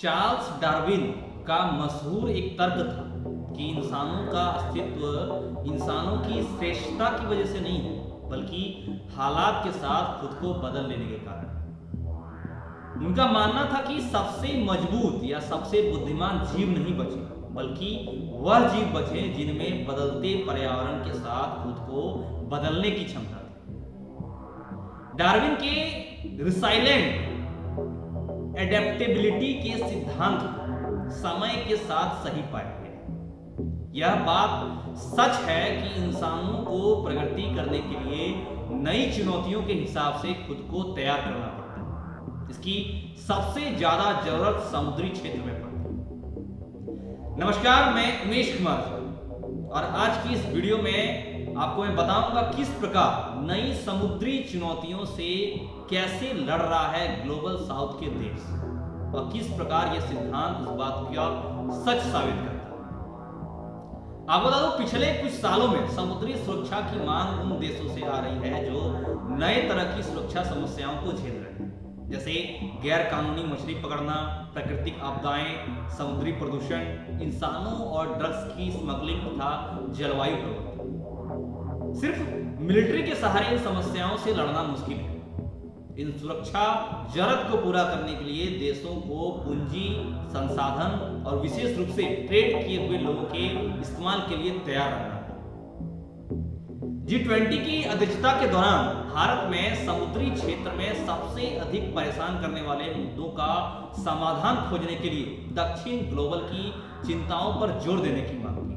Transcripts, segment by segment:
Charles Darwin का मशहूर एक तर्क था कि इंसानों का अस्तित्व इंसानों की श्रेष्ठता की वजह से नहीं है, बल्कि हालात के साथ खुद को बदल लेने के कारण। उनका मानना था कि सबसे मजबूत या सबसे बुद्धिमान जीव नहीं बचे, बल्कि वह जीव बचे जिनमें बदलते पर्यावरण के साथ खुद को बदलने की क्षमता थी। डार्विन के रिसाइलेंट एडेप्टेबिलिटी के सिद्धांत को समय के साथ सही पाया गया। यह बात सच है कि इंसानों को प्रगति करने के लिए नई चुनौतियों के हिसाब से खुद को तैयार करना पड़ता है। इसकी सबसे ज्यादा जरूरत समुद्री क्षेत्र में पड़ती है। नमस्कार, मैं उमेश कुमार और आज की इस वीडियो में आपको मैं बताऊंगा किस प्रकार नई समुद्री चुनौतियों से कैसे लड़ रहा है ग्लोबल साउथ के देश और किस प्रकार यह सिद्धांत इस बात का सच साबित करता है। आपको बता दो, पिछले कुछ सालों में समुद्री सुरक्षा की मांग उन देशों से आ रही है जो नए तरह की सुरक्षा समस्याओं को झेल रहे हैं, जैसे गैर कानूनी मछली पकड़ना, प्राकृतिक आपदाएं, समुद्री प्रदूषण, इंसानों और ड्रग्स की स्मगलिंग तथा जलवायु परिवर्तन। सिर्फ मिलिट्री के सहारे इन समस्याओं से लड़ना मुश्किल है। इन सुरक्षा जरूरत को पूरा करने के लिए देशों को पूंजी, संसाधन और विशेष रूप से ट्रेड किए हुए लोगों के इस्तेमाल के लिए तैयार रहना है। G20 की अध्यक्षता के दौरान भारत में समुद्री क्षेत्र में सबसे अधिक परेशान करने वाले मुद्दों का समाधान खोजने के लिए दक्षिण ग्लोबल की चिंताओं पर जोर देने की मांग की,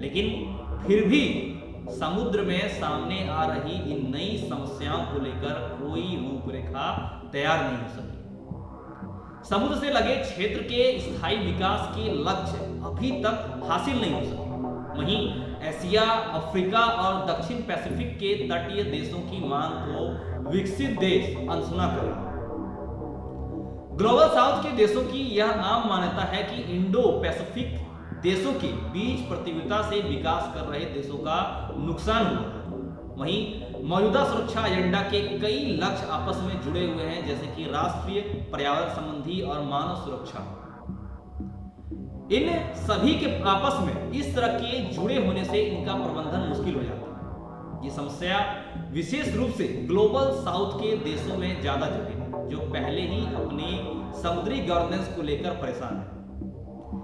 लेकिन फिर भी समुद्र में सामने आ रही इन नई समस्याओं को लेकर कोई रूपरेखा तैयार नहीं हो सकी। समुद्र से लगे क्षेत्र के स्थायी विकास के लक्ष्य अभी तक हासिल नहीं हो सके। वहीं एशिया, अफ्रीका और दक्षिण पैसिफिक के तटीय देशों की मांग को विकसित देश अनसुना कर रहे हैं। ग्लोबल साउथ के देशों की यह आम मान्यता है कि इंडो पैसिफिक देशों के बीच प्रतियोगिता से विकास कर रहे देशों का नुकसान हुआ है। वहीं मौजूदा सुरक्षा एजेंडा के कई लक्ष्य आपस में जुड़े हुए हैं, जैसे कि राष्ट्रीय, पर्यावरण संबंधी और मानव सुरक्षा। इन सभी के आपस में इस तरह के जुड़े होने से इनका प्रबंधन मुश्किल हो जाता है। ये समस्या विशेष रूप से ग्लोबल साउथ के देशों में ज्यादा जटिल है, जो पहले ही अपने समुद्री गवर्नेंस को लेकर परेशान है।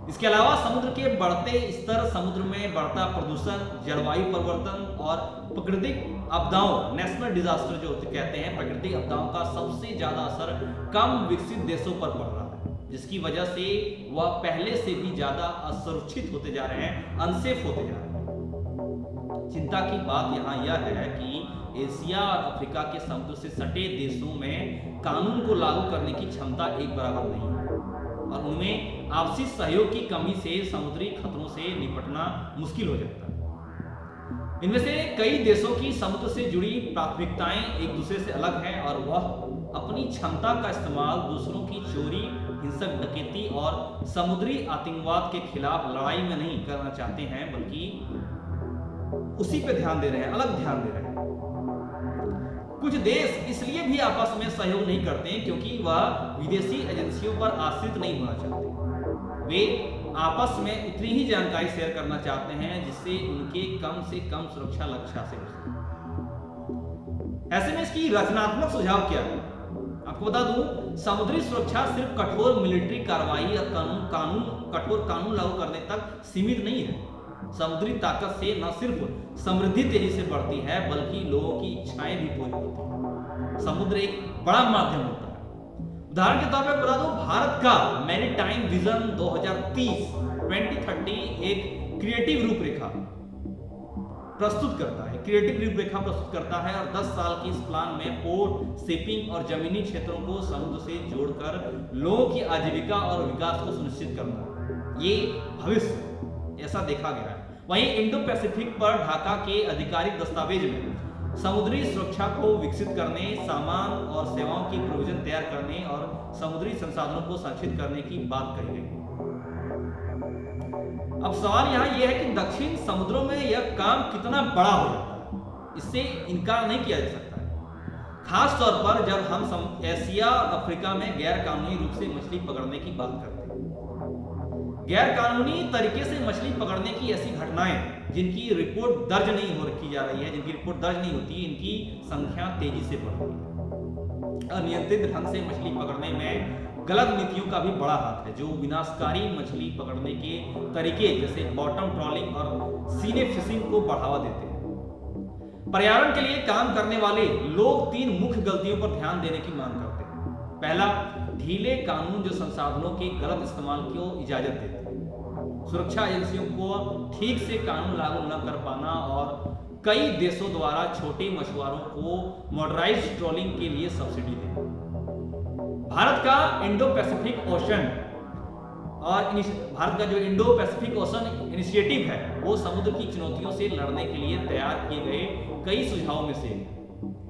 इसके अलावा समुद्र के बढ़ते स्तर, समुद्र में बढ़ता प्रदूषण, जलवायु परिवर्तन और प्राकृतिक आपदाओं, नेशनल डिजास्टर जो कहते हैं, प्राकृतिक आपदाओं का सबसे ज्यादा असर कम विकसित देशों पर पड़ रहा है, जिसकी वजह से वह पहले से भी ज्यादा असुरक्षित होते जा रहे हैं, अनसेफ होते जा रहे हैं। चिंता की बात यहाँ यह है कि एशिया और अफ्रीका के समुद्र से सटे देशों में कानून को लागू करने की क्षमता एक बराबर नहीं है और उनमें आपसी सहयोग की कमी से समुद्री खतरों से निपटना मुश्किल हो जाता है। इनमें से कई देशों की समुद्र से जुड़ी प्राथमिकताएं एक दूसरे से अलग हैं और वह अपनी क्षमता का इस्तेमाल दूसरों की चोरी, हिंसक डकैती और समुद्री आतंकवाद के खिलाफ लड़ाई में नहीं करना चाहते हैं, बल्कि उसी पे ध्यान दे रहे हैं, अलग ध्यान दे रहे हैं। कुछ देश इसलिए भी आपस में सहयोग नहीं करते क्योंकि वह विदेशी एजेंसियों पर आश्रित नहीं होना चाहते। वे आपस में उतनी ही जानकारी शेयर करना चाहते हैं जिससे उनके कम से कम सुरक्षा लक्ष्य हासिल हो सके। ऐसे में इसकी रचनात्मक सुझाव क्या है? आपको बता दूं, समुद्री सुरक्षा सिर्फ कठोर मिलिट्री कार्रवाई या कठोर कानून लागू करने तक सीमित नहीं है। समुद्री ताकत से न सिर्फ समृद्धि तेजी से बढ़ती है, बल्कि लोगों की इच्छाएं भी पूरी होती हैं। समुद्र एक बड़ा माध्यम होता है। उदाहरण के तौर पर बता दूं, भारत का मैरीटाइम विजन 2030 एक क्रिएटिव रूपरेखा प्रस्तुत करता है और 10 साल की इस प्लान में पोर्ट, शिपिंग और जमीनी क्षेत्रों को समुद्र से जोड़कर लोगों की आजीविका और विकास को सुनिश्चित करना, ये भविष्य ऐसा देखा गया है। वहीं इंडो पैसिफिक पर ढाका के आधिकारिक दस्तावेज में समुद्री सुरक्षा को विकसित करने, सामान और सेवाओं की प्रोविजन तैयार करने और समुद्री संसाधनों को संरक्षित करने की बात कही गई। अब सवाल यहाँ यह है कि दक्षिण समुद्रों में यह काम कितना बड़ा हो जाता है, इससे इनकार नहीं किया जा सकता है। खास तौर पर जब हम एशिया और अफ्रीका में गैर कानूनी रूप से मछली पकड़ने की बात करते हैं। गैर कानूनी तरीके से मछली पकड़ने की ऐसी घटनाएं जिनकी रिपोर्ट दर्ज नहीं हो रखी जा रही है, जिनकी रिपोर्ट दर्ज नहीं होती, इनकी संख्या तेजी से बढ़ रही है। अनियंत्रित ढंग से मछली पकड़ने में गलत नीतियों का भी बड़ा हाथ है, जो विनाशकारी मछली पकड़ने के तरीके जैसे बॉटम ट्रॉलिंग और सीने फिशिंग को बढ़ावा देते हैं। पर्यावरण के लिए काम करने वाले लोग 3 मुख्य गलतियों पर ध्यान देने की मांग करते हैं। पहला, ढीले कानून जो संसाधनों के गलत इस्तेमाल को इजाजत देते हैं। सुरक्षा एजेंसियों को ठीक से कानून लागू न कर पाना और कई देशों द्वारा छोटे मछुआरों को मोटराइज्ड ट्रॉलिंग के लिए सब्सिडी देना। भारत का इंडो पैसिफिक ओशन और भारत का जो इंडो पैसिफिक ओशन इनिशिएटिव है वो समुद्र की चुनौतियों से लड़ने के लिए तैयार किए गए कई सुझावों में से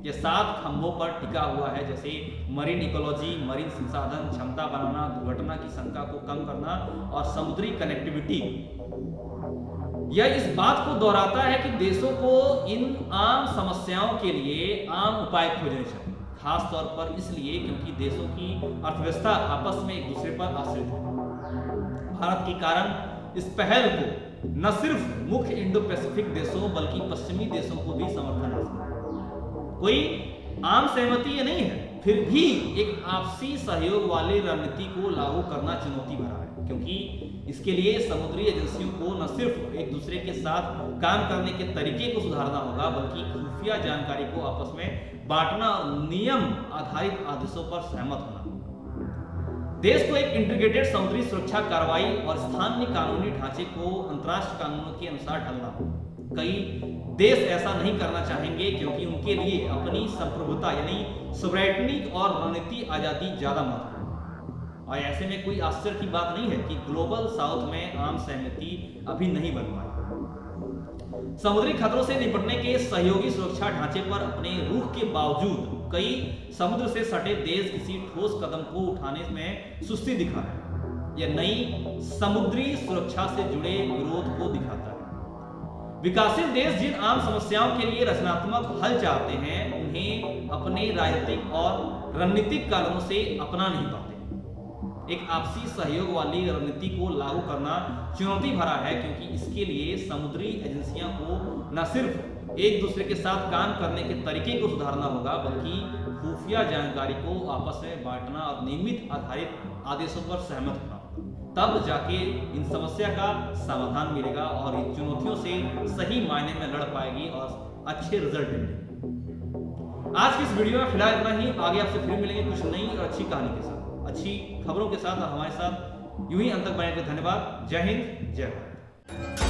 ये 7 खंभों पर टिका हुआ है, जैसे मरीन इकोलॉजी, मरीन संसाधन, क्षमता बनाना, दुर्घटना की शंका को कम करना और समुद्री कनेक्टिविटी। यह इस बात को दोहराता है कि देशों को इन आम समस्याओं के लिए आम उपाय खोजने चाहिए, खास तौर पर इसलिए क्योंकि देशों की अर्थव्यवस्था आपस में एक दूसरे पर आश्रित है। भारत के कारण इस पहल को न सिर्फ मुख्य इंडो पैसिफिक देशों बल्कि पश्चिमी देशों को भी समर्थन हासिल है। कोई आम सहमति ये नहीं है, फिर भी एक आपसी सहयोग वाली रणनीति को लागू करना चुनौती भरा है, क्योंकि इसके लिए समुद्री एजेंसियों को न सिर्फ एक दूसरे के साथ काम करने के तरीके को सुधारना होगा, बल्कि खुफिया जानकारी को आपस में बांटना और नियम आधारित आदेशों पर सहमत होना। देश को एक इंटीग्रेटेड समुद्री सुरक्षा कार्रवाई और स्थानीय कानूनी ढांचे को अंतर्राष्ट्रीय कानूनों के अनुसार ढलना होगा। कई देश ऐसा नहीं करना चाहेंगे क्योंकि उनके लिए अपनी संप्रभुता यानी सोवरेनिटी और रणनीति आजादी ज्यादा महत्वपूर्ण है। और ऐसे में कोई आश्चर्य की बात नहीं है कि ग्लोबल साउथ में आम सहमति अभी नहीं बन पाई। समुद्री खतरों से निपटने के सहयोगी सुरक्षा ढांचे पर अपने रुख के बावजूद कई समुद्र से सटे देश किसी ठोस कदम को उठाने में सुस्ती दिखा है। यह नई समुद्री सुरक्षा से जुड़े विरोध को दिखाता है। विकासशील देश जिन आम समस्याओं के लिए रचनात्मक हल चाहते हैं, उन्हें अपने राजनीतिक और रणनीतिक कारणों से अपना नहीं पाते। एक आपसी सहयोग वाली रणनीति को लागू करना चुनौती भरा है, क्योंकि इसके लिए समुद्री एजेंसियों को न सिर्फ एक दूसरे के साथ काम करने के तरीके को सुधारना होगा, बल्कि खुफिया जानकारी को आपस में बांटना और नियमित आधारित आदेशों पर सहमत होना होगा। तब जाके इन समस्या का समाधान मिलेगा और इन चुनौतियों से सही मायने में लड़ पाएगी और अच्छे रिजल्ट मिलेंगे। आज की इस वीडियो में फिलहाल इतना ही। आगे आपसे फिर मिलेंगे कुछ नई और अच्छी कहानी के साथ, अच्छी खबरों के साथ, और हमारे साथ यूं ही अंत तक बने रहिए। धन्यवाद। जय हिंद, जय भारत।